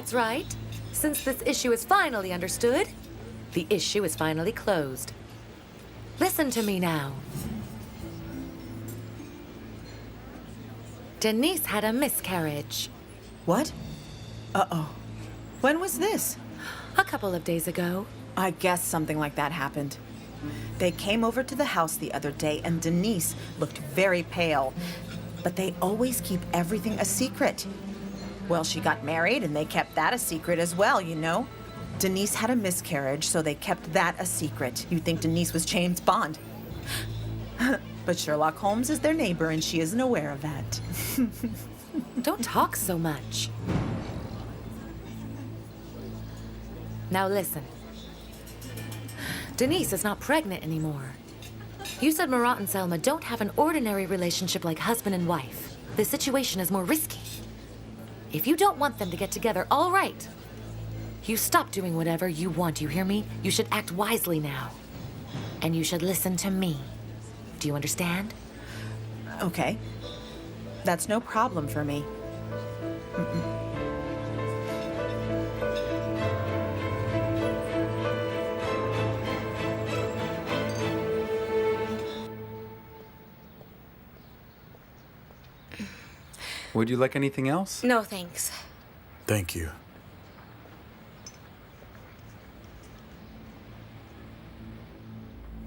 That's right. Since this issue is finally understood, the issue is finally closed. Listen to me now. Denise had a miscarriage. What? Uh-oh. When was this? A couple of days ago. I guess something like that happened. They came over to the house the other day and Denise looked very pale. But they always keep everything a secret. Well, she got married and they kept that a secret as well, you know? Denise had a miscarriage, so they kept that a secret. You'd think Denise was James Bond. But Sherlock Holmes is their neighbor and she isn't aware of that. Don't talk so much. Now listen. Denise is not pregnant anymore. You said Murat and Selma don't have an ordinary relationship like husband and wife. The situation is more risky. If you don't want them to get together, all right. You stop doing whatever you want, you hear me? You should act wisely now. And you should listen to me. Do you understand? Okay. That's no problem for me. Would you like anything else? No, thanks. Thank you.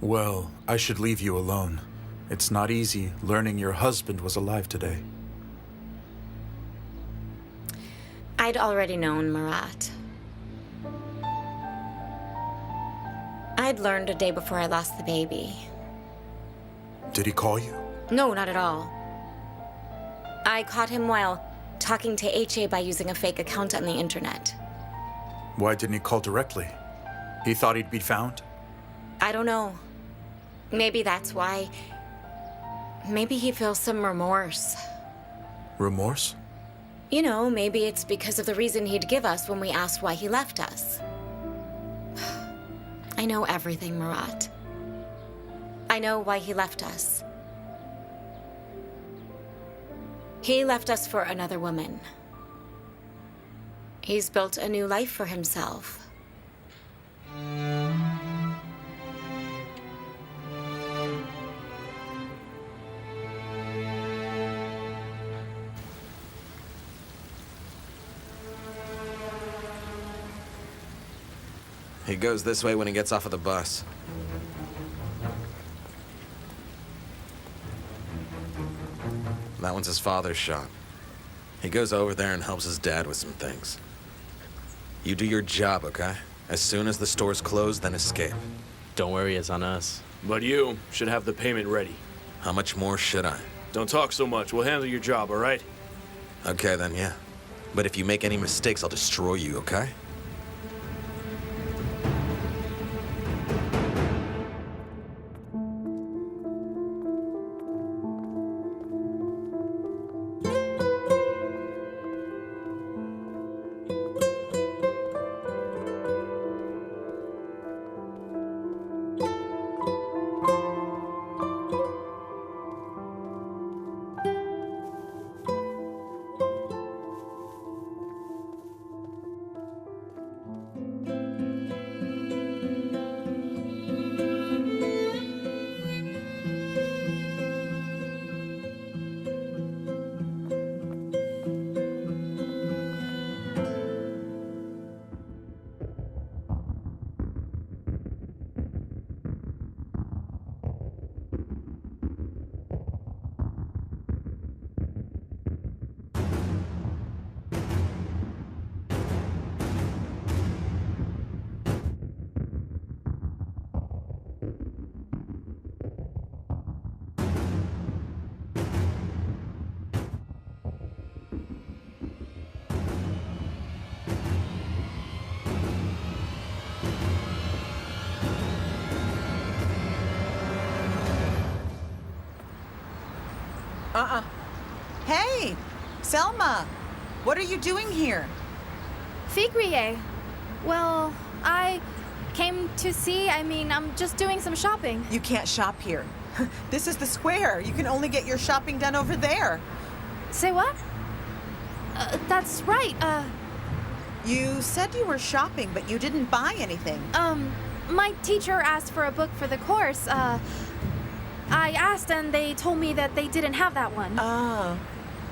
Well, I should leave you alone. It's not easy learning your husband was alive today. I'd already known Murat. I'd learned a day before I lost the baby. Did he call you? No, not at all. I caught him while talking to Ece by using a fake account on the internet. Why didn't he call directly? He thought he'd be found? I don't know. Maybe that's why. Maybe he feels some remorse. Remorse? You know, maybe it's because of the reason he'd give us when we asked why he left us. I know everything, Murat. I know why he left us. He left us for another woman. He's built a new life for himself. He goes this way when he gets off of the bus. That one's his father's shop. He goes over there and helps his dad with some things. You do your job, okay? As soon as the store's closed, then escape. Don't worry, it's on us. But you should have the payment ready. How much more should I? Don't talk so much. We'll handle your job, all right? Okay, then, yeah. But if you make any mistakes, I'll destroy you, okay? Hey, Selma, what are you doing here? Fikriye. Well, I came to see, I'm just doing some shopping. You can't shop here. This is the square. You can only get your shopping done over there. Say what? That's right, You said you were shopping, but you didn't buy anything. My teacher asked for a book for the course. I asked and they told me that they didn't have that one.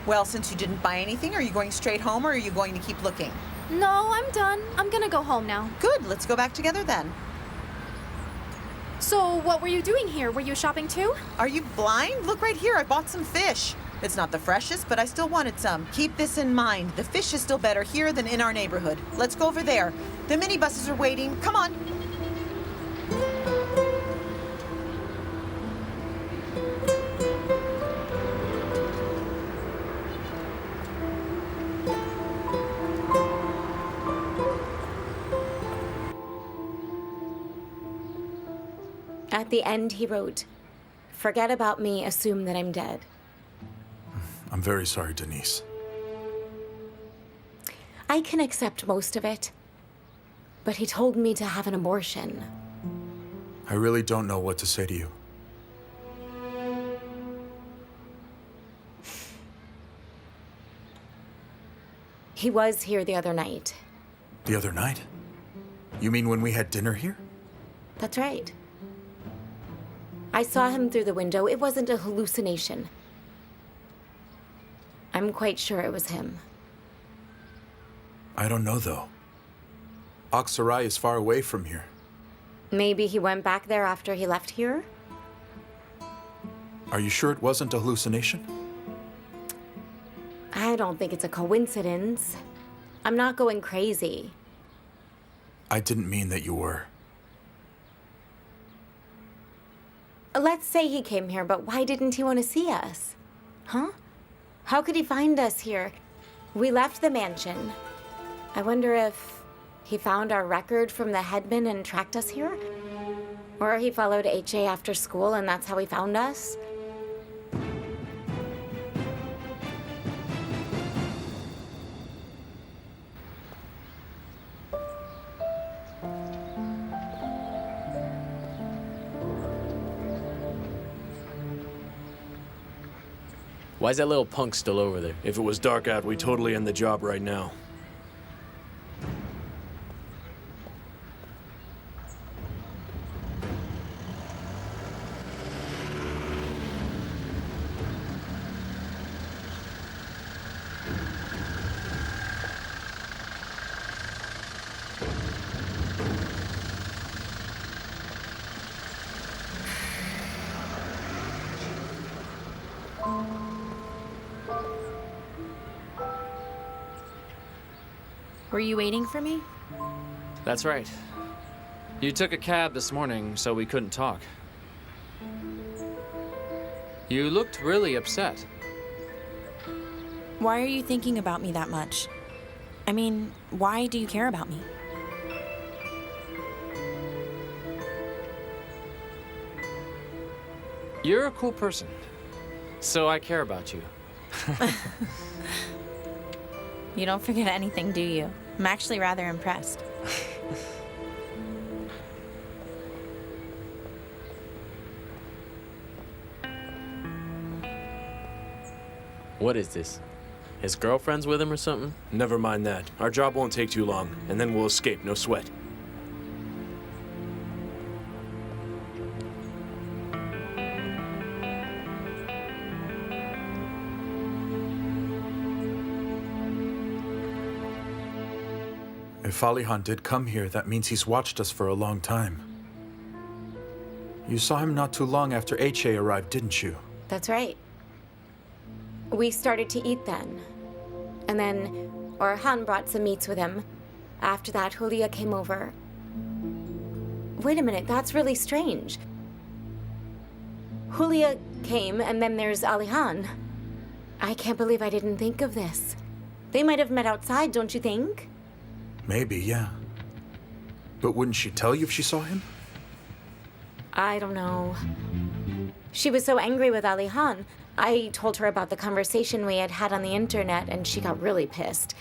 Well, since you didn't buy anything, are you going straight home or are you going to keep looking? No, I'm done. I'm gonna go home now. Good, let's go back together then. So, what were you doing here? Were you shopping too? Are you blind? Look right here, I bought some fish. It's not the freshest, but I still wanted some. Keep this in mind. The fish is still better here than in our neighborhood. Let's go over there. The minibuses are waiting. Come on. At the end, he wrote, "Forget about me, assume that I'm dead." I'm very sorry, Denise. I can accept most of it. But he told me to have an abortion. I really don't know what to say to you. He was here the other night. The other night? You mean when we had dinner here? That's right. I saw him through the window. It wasn't a hallucination. I'm quite sure it was him. I don't know, though. Aksaray is far away from here. Maybe he went back there after he left here? Are you sure it wasn't a hallucination? I don't think it's a coincidence. I'm not going crazy. I didn't mean that you were. Let's say he came here, but why didn't he want to see us? Huh? How could he find us here? We left the mansion. I wonder if he found our record from the headman and tracked us here? Or he followed Ece after school and that's how he found us? Why is that little punk still over there? If it was dark out, we totally end the job right now. Were you waiting for me? That's right. You took a cab this morning, so we couldn't talk. You looked really upset. Why are you thinking about me that much? I mean, why do you care about me? You're a cool person, so I care about you. You don't forget anything, do you? I'm actually rather impressed. What is this? His girlfriend's with him or something? Never mind that. Our job won't take too long, and then we'll escape, no sweat. If Alihan did come here, that means he's watched us for a long time. You saw him not too long after Ece arrived, didn't you? That's right. We started to eat then. And then Alihan brought some meats with him. After that, Hulya came over. Wait a minute, that's really strange. Hulya came, and then there's Alihan. I can't believe I didn't think of this. They might have met outside, don't you think? Maybe, yeah. But wouldn't she tell you if she saw him? I don't know. She was so angry with Alihan. I told her about the conversation we had had on the internet, and she got really pissed.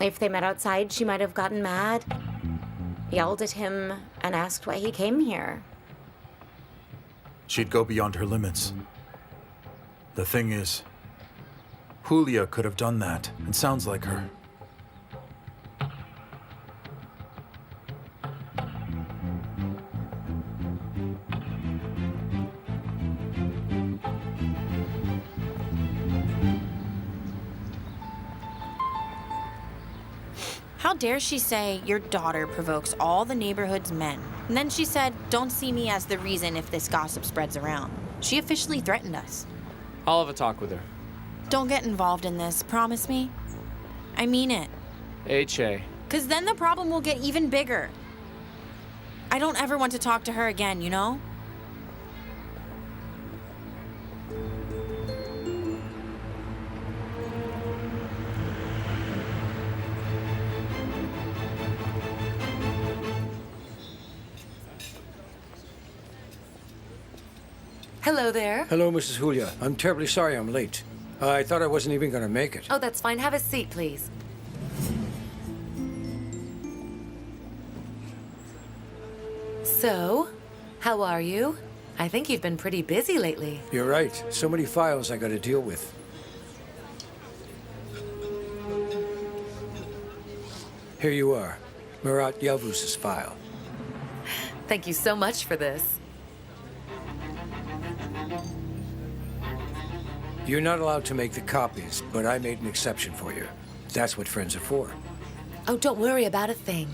If they met outside, she might have gotten mad, yelled at him, and asked why he came here. She'd go beyond her limits. The thing is, Hulya could have done that. It sounds like her. How dare she say your daughter provokes all the neighborhood's men? And then she said, don't see me as the reason if this gossip spreads around. She officially threatened us. I'll have a talk with her. Don't get involved in this, promise me? I mean it. Ece. Because then the problem will get even bigger. I don't ever want to talk to her again, you know? Hello there. Hello, Mrs. Hulya. I'm terribly sorry I'm late. I thought I wasn't even going to make it. Oh, that's fine. Have a seat, please. So, how are you? I think you've been pretty busy lately. You're right. So many files I got to deal with. Here you are. Murat Yavuz's file. Thank you so much for this. You're not allowed to make the copies, but I made an exception for you. That's what friends are for. Oh, don't worry about a thing.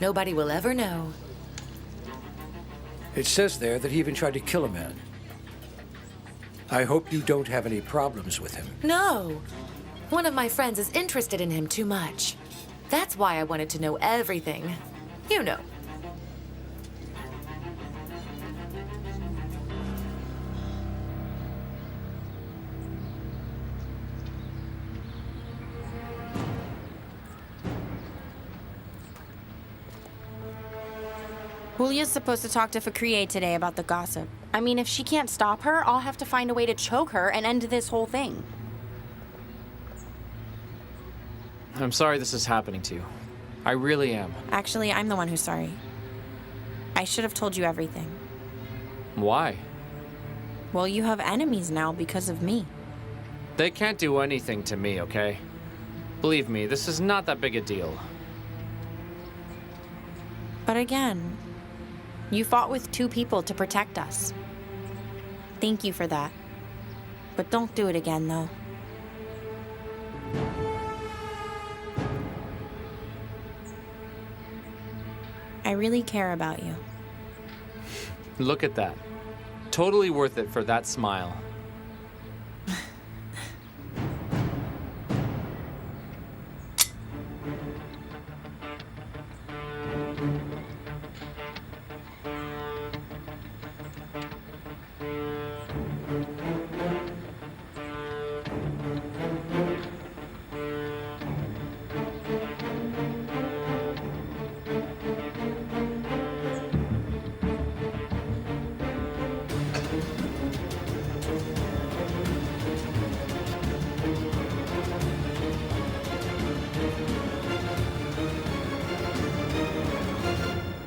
Nobody will ever know. It says there that he even tried to kill a man. I hope you don't have any problems with him. No. One of my friends is interested in him too much. That's why I wanted to know everything. You know. Hulya's supposed to talk to Fikriye today about the gossip. I mean, if she can't stop her, I'll have to find a way to choke her and end this whole thing. I'm sorry this is happening to you. I really am. Actually, I'm the one who's sorry. I should have told you everything. Why? Well, you have enemies now because of me. They can't do anything to me, okay? Believe me, this is not that big a deal. But again, you fought with 2 people to protect us. Thank you for that. But don't do it again, though. I really care about you. Look at that. Totally worth it for that smile.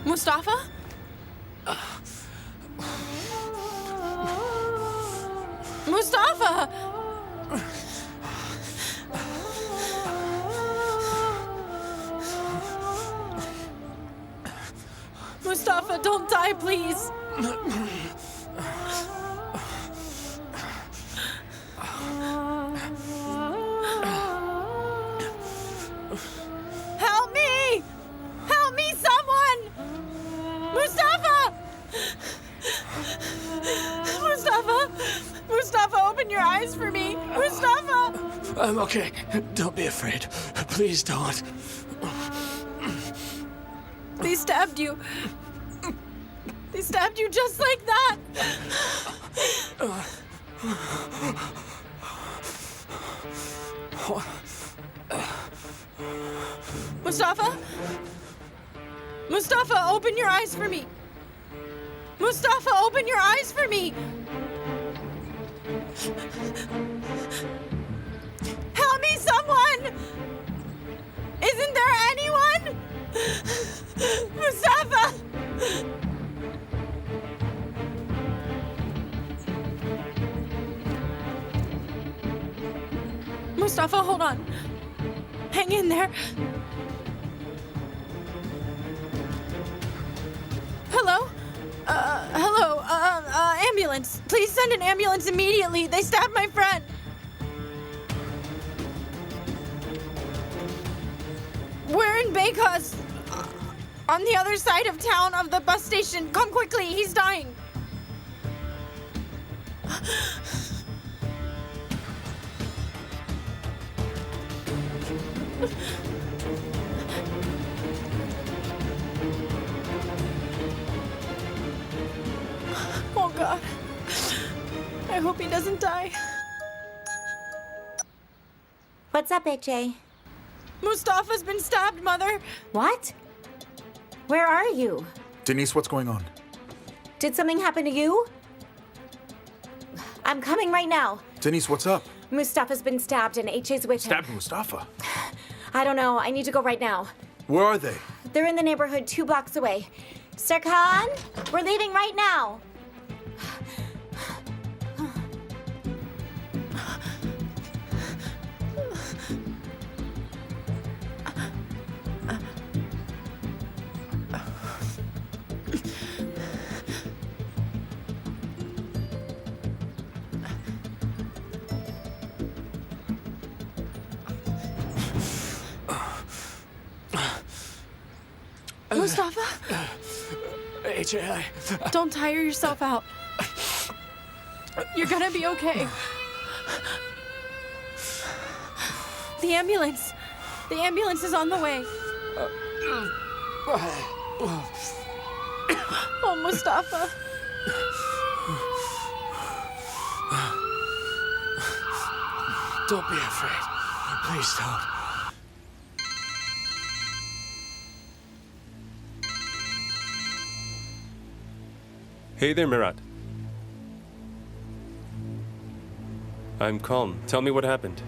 Mustafa? Mustafa! Mustafa, don't die, please. Help me! Help me, someone! Mustafa! Mustafa! Mustafa, open your eyes for me! Mustafa! I'm okay. Don't be afraid. Please don't. They stabbed you. They stabbed you just like that. Mustafa? Mustafa, open your eyes for me. Mustafa, open your eyes for me. Help me, someone! Isn't there anyone? Mustafa! Mustafa, hold on. Hang in there. Hello? Hello, ambulance. Please send an ambulance immediately. They stabbed my friend. We're in Beykoz. On the other side of town of the bus station. Come quickly, he's dying. Oh God. I hope he doesn't die. What's up, Ece? Mustafa's been stabbed, Mother. What? Where are you? Denise, what's going on? Did something happen to you? I'm coming right now. Denise, what's up? Mustafa's been stabbed and Ece's with him. Stabbed Mustafa? I don't know. I need to go right now. Where are they? They're in the neighborhood 2 blocks away. Serkan, we're leaving right now. Mustafa? Ece, Don't tire yourself out. You're gonna be okay. The ambulance. The ambulance is on the way. Oh, Mustafa. don't be afraid. Please don't. Hey there, Mirat. I'm calm. Tell me what happened.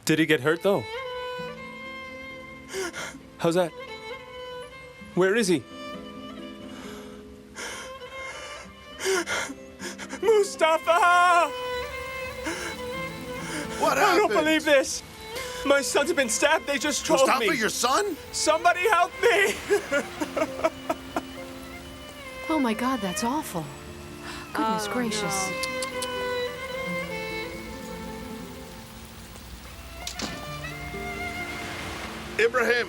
Did he get hurt, though? How's that? Where is he? Mustafa! What happened? I don't believe this. My son's been stabbed. They just told me. Mustafa, your son? Somebody help me! Oh my God, that's awful. Goodness gracious. Ibrahim!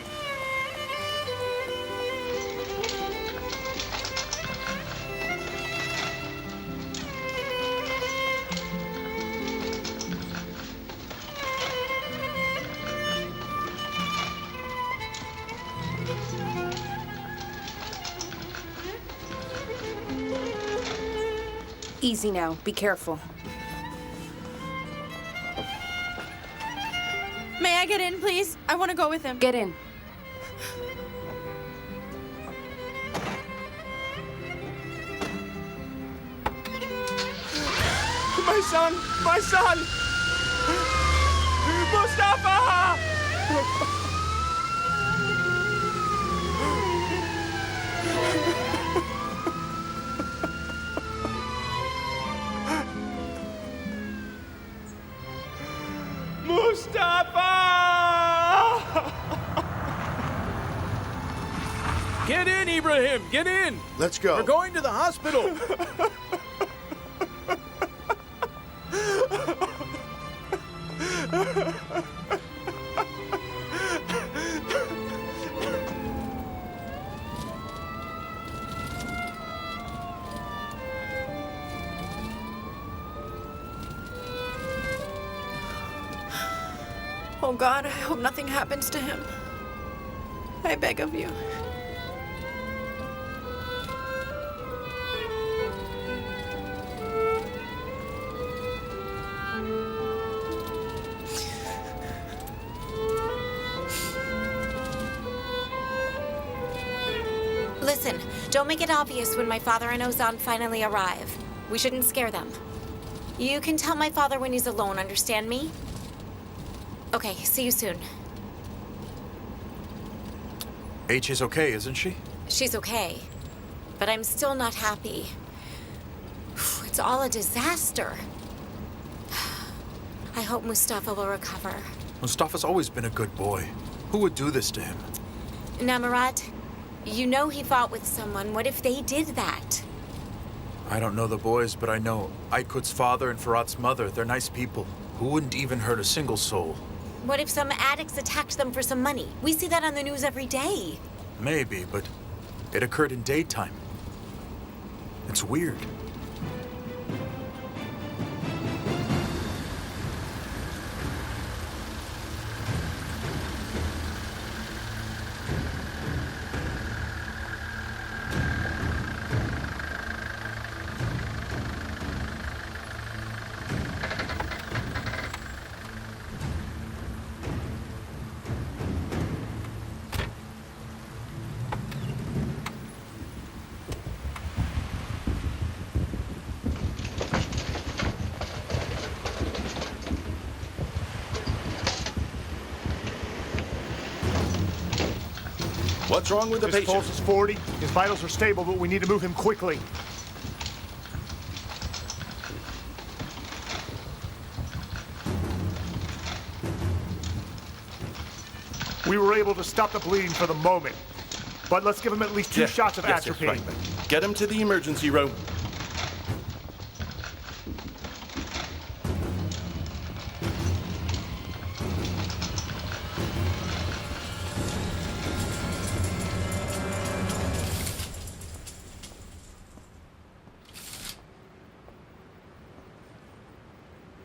Easy now. Be careful. May I get in, please? I want to go with him. Get in. My son! My son! Mustafa! Mustafa! Get in, Ibrahim! Get in! Let's go. We're going to the hospital. Oh God, I hope nothing happens to him. I beg of you. Listen, don't make it obvious when my father and Ozan finally arrive. We shouldn't scare them. You can tell my father when he's alone, understand me? Okay, see you soon. H is okay, isn't she? She's okay, but I'm still not happy. It's all a disaster. I hope Mustafa will recover. Mustafa's always been a good boy. Who would do this to him? Now, Murat, you know he fought with someone. What if they did that? I don't know the boys, but I know Aykut's father and Farhat's mother. They're nice people who wouldn't even hurt a single soul. What if some addicts attacked them for some money? We see that on the news every day. Maybe, but it occurred in daytime. It's weird. What's wrong with the His patient? pulse is 40. His vitals are stable, but we need to move him quickly. We were able to stop the bleeding for the moment, but let's give him at least two shots of atropine. Right. Get him to the emergency room.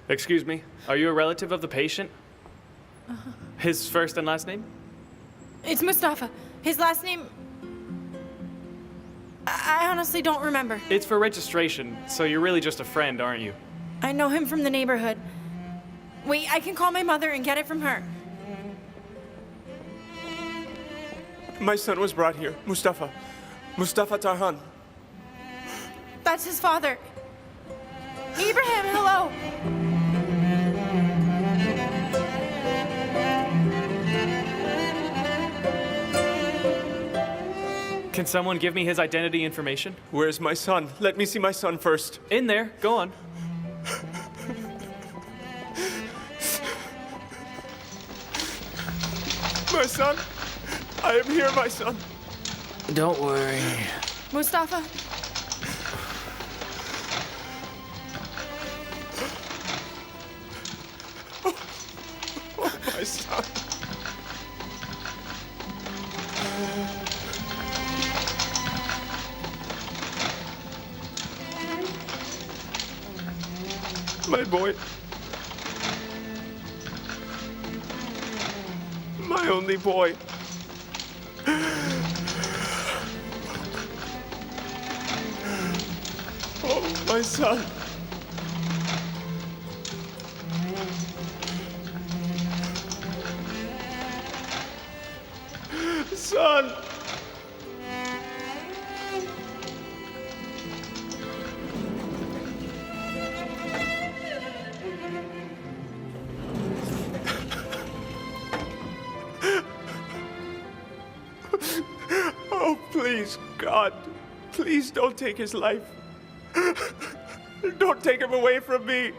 Excuse me, are you a relative of the patient? His first and last name? It's Mustafa. His last name... I honestly don't remember. It's for registration, so you're really just a friend, aren't you? I know him from the neighborhood. Wait, I can call my mother and get it from her. My son was brought here, Mustafa. Mustafa Tarhan. That's his father. Ibrahim, hello. Can someone give me his identity information? Where's my son? Let me see my son first. In there, go on. My son? I am here, my son. Don't worry. Mustafa. Oh, my son. My boy. My only boy. Oh, my son. Son. Oh, please, God, please don't take his life. Don't take him away from me.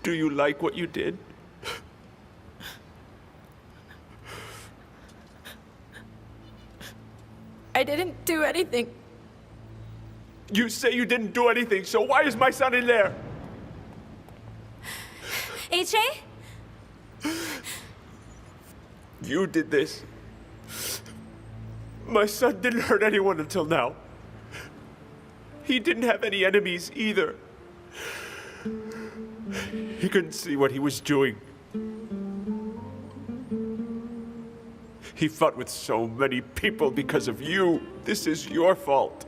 Do you like what you did? I didn't do anything. You say you didn't do anything, so why is my son in there? Ece? You did this. My son didn't hurt anyone until now. He didn't have any enemies either. He couldn't see what he was doing. He fought with so many people because of you. This is your fault.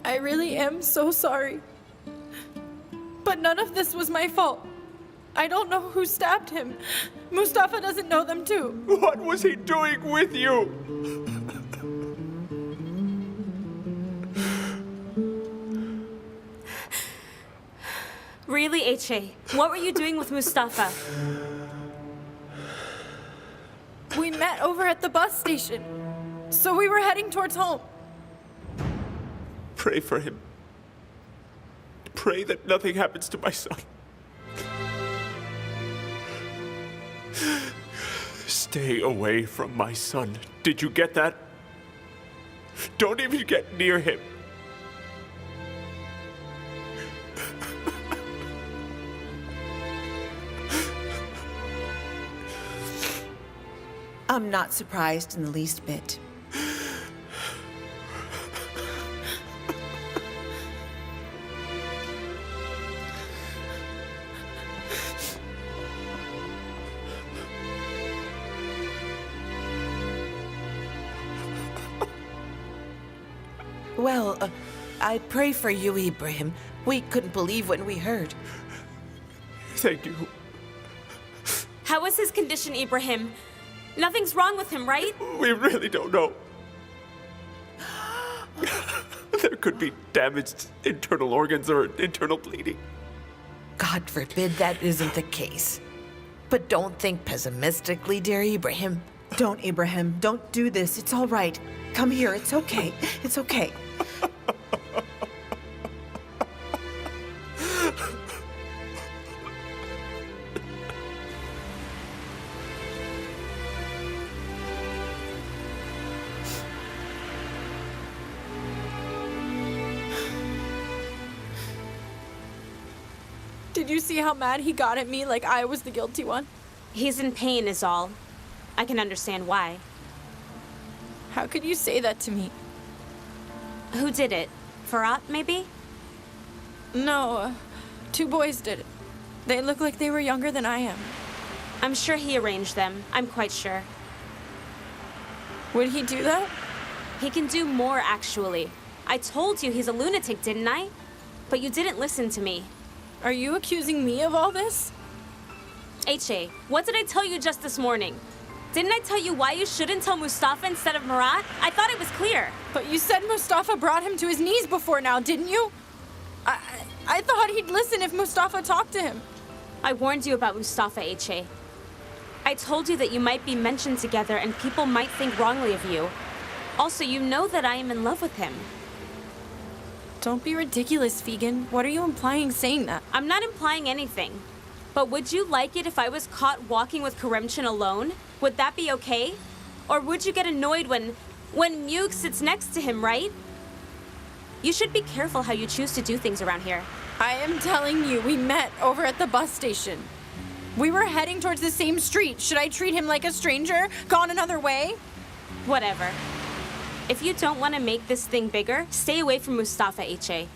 I really am so sorry. But none of this was my fault. I don't know who stabbed him. Mustafa doesn't know them too. What was he doing with you? Really, Ece? What were you doing with Mustafa? We met over at the bus station. So we were heading towards home. Pray for him. Pray that nothing happens to my son. Stay away from my son. Did you get that? Don't even get near him. I'm not surprised in the least bit. Well, I pray for you, Ibrahim. We couldn't believe when we heard. Thank you. How is his condition, Ibrahim? Nothing's wrong with him, right? We really don't know. There could be damaged internal organs or internal bleeding. God forbid that isn't the case. But don't think pessimistically, dear Ibrahim. Don't, Ibrahim. Don't do this. It's all right. Come here. It's okay. It's okay. Did you see how mad he got at me like I was the guilty one? He's in pain is all. I can understand why. How could you say that to me? Who did it? Farhat, maybe? No, 2 boys did it. They look like they were younger than I am. I'm sure he arranged them. I'm quite sure. Would he do that? He can do more, actually. I told you he's a lunatic, didn't I? But you didn't listen to me. Are you accusing me of all this? Ece, what did I tell you just this morning? Didn't I tell you why you shouldn't tell Mustafa instead of Murat? I thought it was clear. But you said Mustafa brought him to his knees before now, didn't you? I thought he'd listen if Mustafa talked to him. I warned you about Mustafa, Ece. I told you that you might be mentioned together and people might think wrongly of you. Also, you know that I am in love with him. Don't be ridiculous, Vegan. What are you implying saying that? I'm not implying anything. But would you like it if I was caught walking with Karimchan alone? Would that be okay? Or would you get annoyed when Muke sits next to him, right? You should be careful how you choose to do things around here. I am telling you, we met over at the bus station. We were heading towards the same street. Should I treat him like a stranger? Gone another way? Whatever. If you don't want to make this thing bigger, stay away from Mustafa, Ece.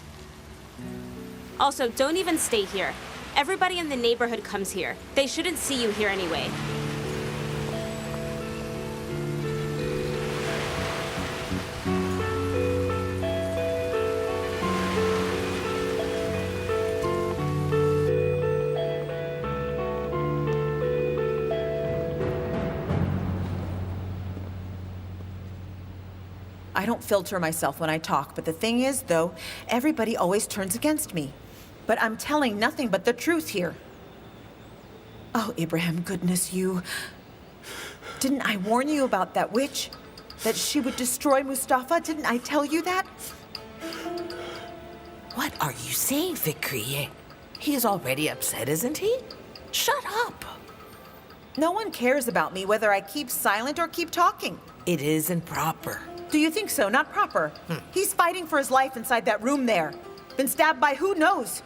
Also, don't even stay here. Everybody in the neighborhood comes here. They shouldn't see you here anyway. I don't filter myself when I talk, but the thing is, though, everybody always turns against me. But I'm telling nothing but the truth here. Oh, Ibrahim, goodness, you... Didn't I warn you about that witch? That she would destroy Mustafa? Didn't I tell you that? What are you saying, Fikriye? He is already upset, isn't he? Shut up. No one cares about me whether I keep silent or keep talking. It isn't proper. Do you think so? Not proper. He's fighting for his life inside that room there. Been stabbed by who knows?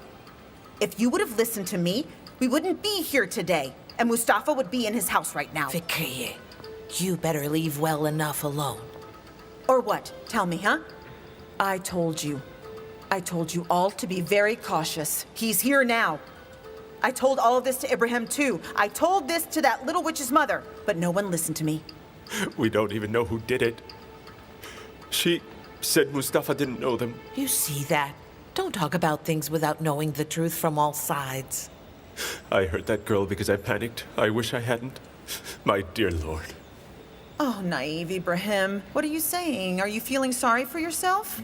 If you would have listened to me, we wouldn't be here today. And Mustafa would be in his house right now. Fikriye, you better leave well enough alone. Or what? Tell me, huh? I told you. I told you all to be very cautious. He's here now. I told all of this to Ibrahim too. I told this to that little witch's mother, but no one listened to me. We don't even know who did it. She said Mustafa didn't know them. You see that? Don't talk about things without knowing the truth from all sides. I hurt that girl because I panicked. I wish I hadn't. My dear Lord. Oh, naive Ibrahim. What are you saying? Are you feeling sorry for yourself?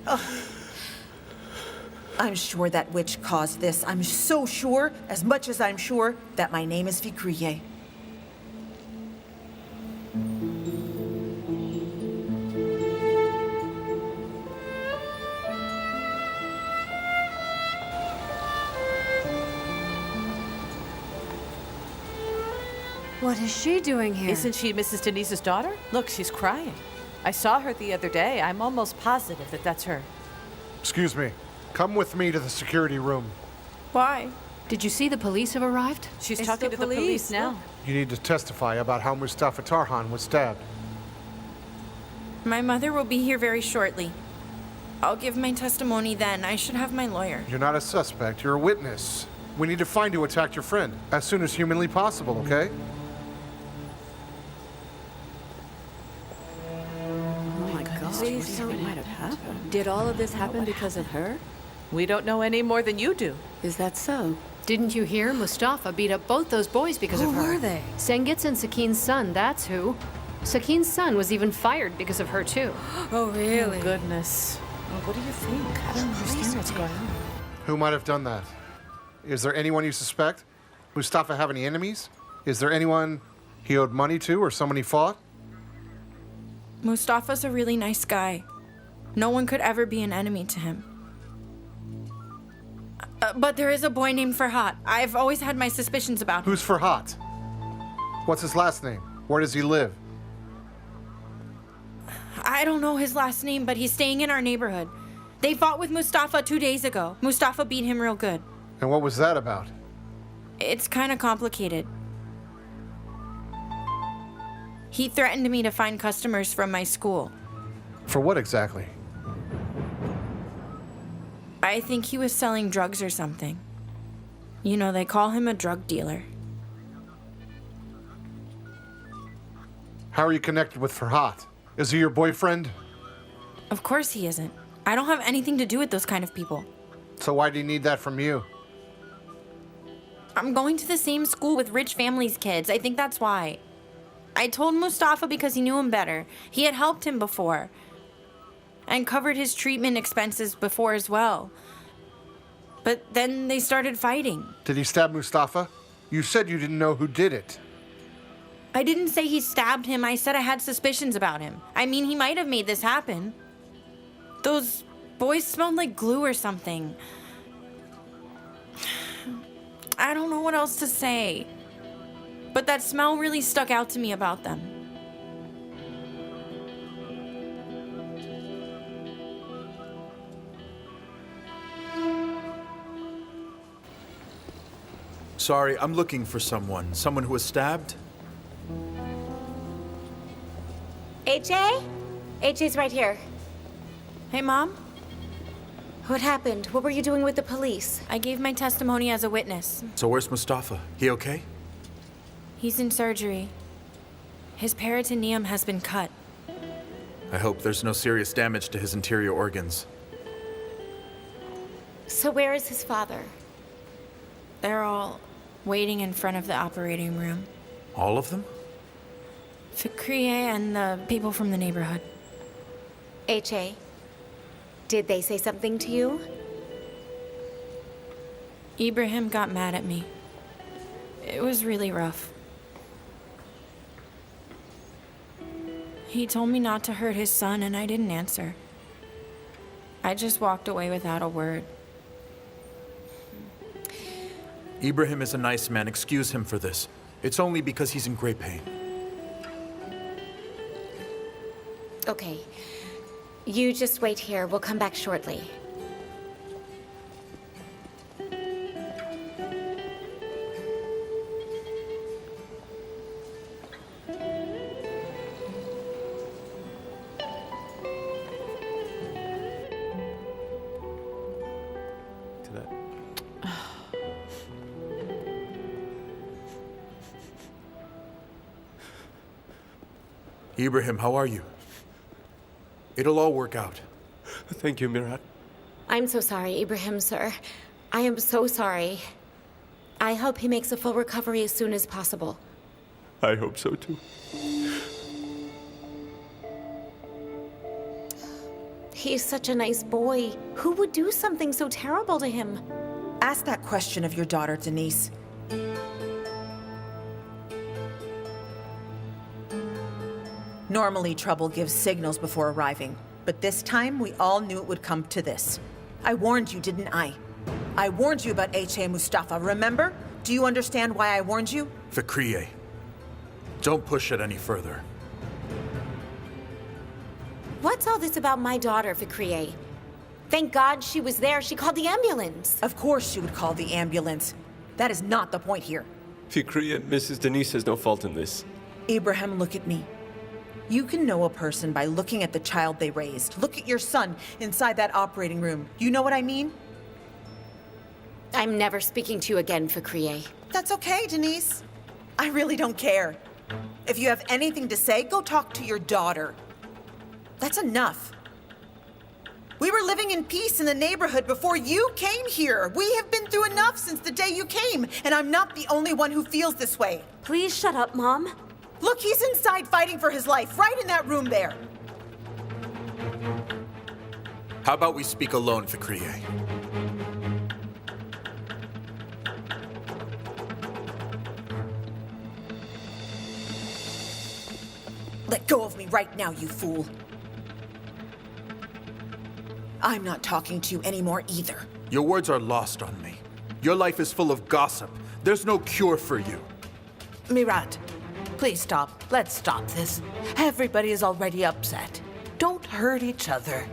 Oh. I'm sure that witch caused this. I'm so sure, as much as I'm sure, that my name is Fikriye. What is she doing here? Isn't she Mrs. Denise's daughter? Look, she's crying. I saw her the other day. I'm almost positive that that's her. Excuse me. Come with me to the security room. Why? Did you see the police have arrived? She's talking to the police now. You need to testify about how Mustafa Tarhan was stabbed. My mother will be here very shortly. I'll give my testimony then. I should have my lawyer. You're not a suspect, you're a witness. We need to find who attacked your friend as soon as humanly possible, okay? Please tell me what might have happened. Did all of this happen because of her? We don't know any more than you do. Is that so? Didn't you hear? Mustafa beat up both those boys because of her. Who were they? Sengit's and Sakin's son, that's who. Sakin's son was even fired because of her, too. Oh, really? Oh, goodness. Well, what do you think? I don't understand what's going on. Who might have done that? Is there anyone you suspect? Mustafa have any enemies? Is there anyone he owed money to or someone he fought? Mustafa's a really nice guy. No one could ever be an enemy to him. But there is a boy named Farhat. I've always had my suspicions about him. Who's Farhat? What's his last name? Where does he live? I don't know his last name, but he's staying in our neighborhood. They fought with Mustafa 2 days ago. Mustafa beat him real good. And what was that about? It's kind of complicated. He threatened me to find customers from my school. For what exactly? I think he was selling drugs or something. You know, they call him a drug dealer. How are you connected with Farhat? Is he your boyfriend? Of course he isn't. I don't have anything to do with those kind of people. So why do you need that from you? I'm going to the same school with rich families' kids. I think that's why. I told Mustafa because he knew him better. He had helped him before. And covered his treatment expenses before as well. But then they started fighting. Did he stab Mustafa? You said you didn't know who did it. I didn't say he stabbed him. I said I had suspicions about him. I mean, he might have made this happen. Those boys smelled like glue or something. I don't know what else to say. But that smell really stuck out to me about them. Sorry, I'm looking for someone. Someone who was stabbed? AJ? AJ's right here. Hey, Mom? What happened? What were you doing with the police? I gave my testimony as a witness. So where's Mustafa? He okay? He's in surgery. His peritoneum has been cut. I hope there's no serious damage to his interior organs. So where is his father? They're all waiting in front of the operating room. All of them? Fikriye and the people from the neighborhood. AJ, did they say something to you? Ibrahim got mad at me. It was really rough. He told me not to hurt his son, and I didn't answer. I just walked away without a word. Ibrahim is a nice man. Excuse him for this. It's only because he's in great pain. Okay. You just wait here. We'll come back shortly. Ibrahim, how are you? It'll all work out. Thank you, Mirat. I'm so sorry, Ibrahim, sir. I am so sorry. I hope he makes a full recovery as soon as possible. I hope so too. He's such a nice boy. Who would do something so terrible to him? Ask that question of your daughter, Denise. Normally, trouble gives signals before arriving, but this time we all knew it would come to this. I warned you, didn't I? I warned you about Ece and Mustafa, remember? Do you understand why I warned you? Fikriye, don't push it any further. What's all this about my daughter, Fikriye? Thank God she was there. She called the ambulance. Of course she would call the ambulance. That is not the point here. Fikriye and Mrs. Denise has no fault in this. Ibrahim, look at me. You can know a person by looking at the child they raised. Look at your son inside that operating room. You know what I mean? I'm never speaking to you again, Fikriye. That's okay, Denise. I really don't care. If you have anything to say, go talk to your daughter. That's enough. We were living in peace in the neighborhood before you came here. We have been through enough since the day you came, and I'm not the only one who feels this way. Please shut up, Mom. Look, he's inside fighting for his life, right in that room there. How about we speak alone, Fikriye? Let go of me right now, you fool. I'm not talking to you anymore either. Your words are lost on me. Your life is full of gossip. There's no cure for you. Mirat, please stop. Let's stop this. Everybody is already upset. Don't hurt each other.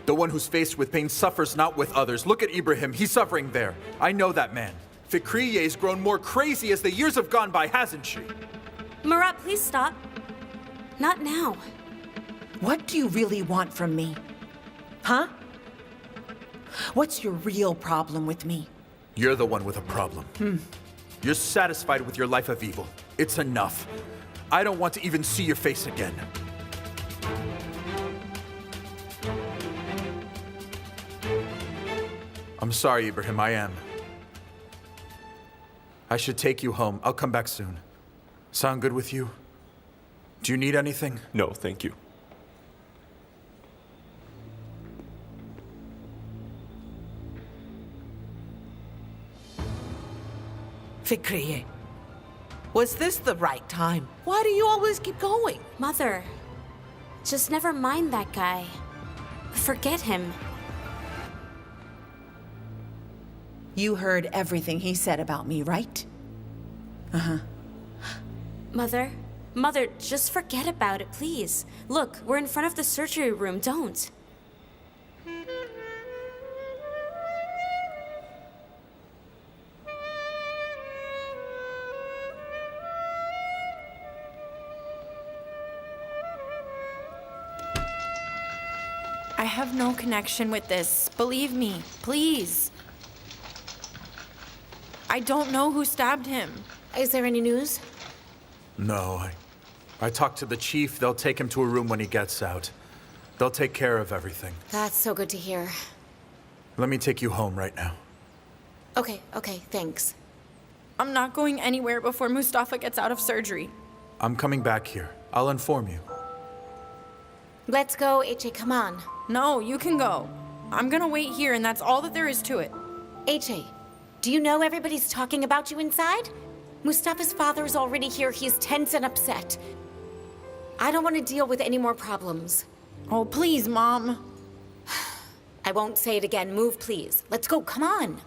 The one who's faced with pain suffers not with others. Look at Ibrahim. He's suffering there. I know that man. Fikriye's grown more crazy as the years have gone by, hasn't she? Murat, please stop. Not now. What do you really want from me? Huh? What's your real problem with me? You're the one with a problem. You're satisfied with your life of evil. It's enough. I don't want to even see your face again. I'm sorry, Ibrahim, I am. I should take you home. I'll come back soon. Sound good with you? Do you need anything? No, thank you. Fikriye, was this the right time? Why do you always keep going? Mother, just never mind that guy. Forget him. You heard everything he said about me, right? Uh-huh. Mother, just forget about it, please. Look, we're in front of the surgery room. Don't. I have no connection with this. Believe me, please. I don't know who stabbed him. Is there any news? No, I talked to the chief. They'll take him to a room when he gets out. They'll take care of everything. That's so good to hear. Let me take you home right now. Okay, thanks. I'm not going anywhere before Mustafa gets out of surgery. I'm coming back here. I'll inform you. Let's go, Ece, come on. No, you can go. I'm gonna wait here, and that's all that there is to it. Ece, do you know everybody's talking about you inside? Mustafa's father is already here. He's tense and upset. I don't want to deal with any more problems. Oh, please, Mom. I won't say it again. Move, please. Let's go, come on.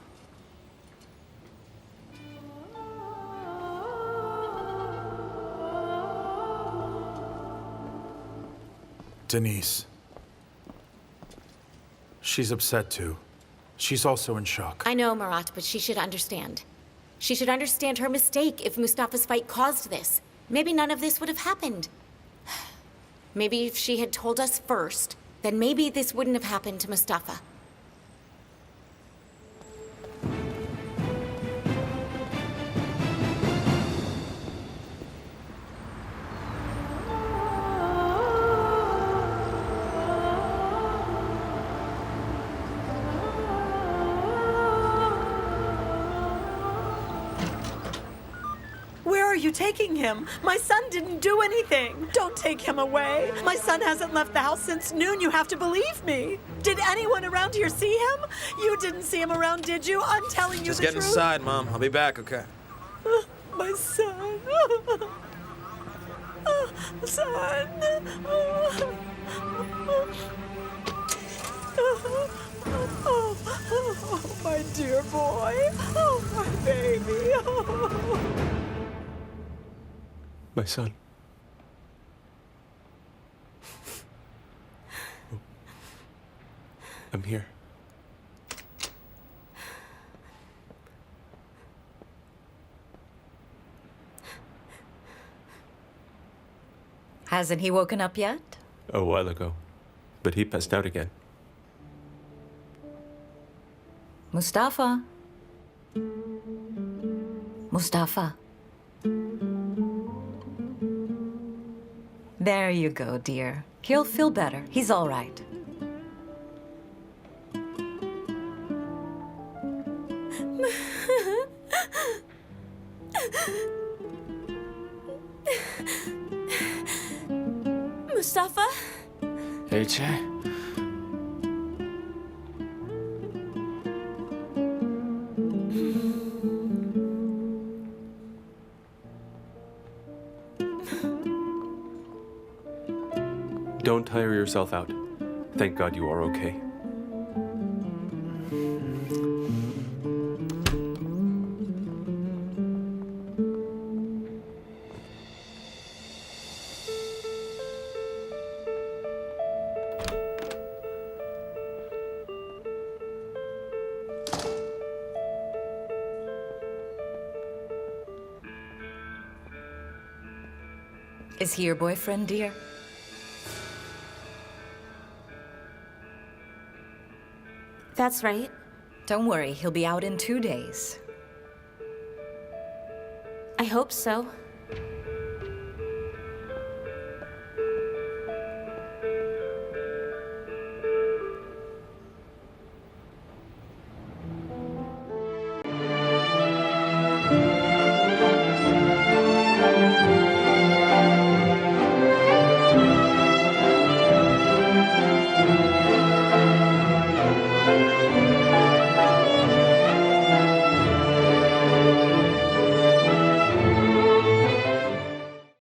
Denise. She's upset too. She's also in shock. I know, Murat, but she should understand. She should understand her mistake if Mustafa's fight caused this. Maybe none of this would have happened. Maybe if she had told us first, then maybe this wouldn't have happened to Mustafa. you taking him? My son didn't do anything. Don't take him away. My son hasn't left the house since noon. You have to believe me. Did anyone around here see him? You didn't see him around, did you? I'm telling you Just the get truth. inside, Mom. I'll be back, okay? My son. Son. Oh, my dear boy. Oh, my baby. My son. I'm here. Hasn't he woken up yet? A while ago. But he passed out again. Mustafa. Mustafa. There you go, dear. He'll feel better. He's all right. Mustafa? Ece? Don't tire yourself out. Thank God you are okay. Is he your boyfriend, dear? That's right. Don't worry, he'll be out in 2 days. I hope so.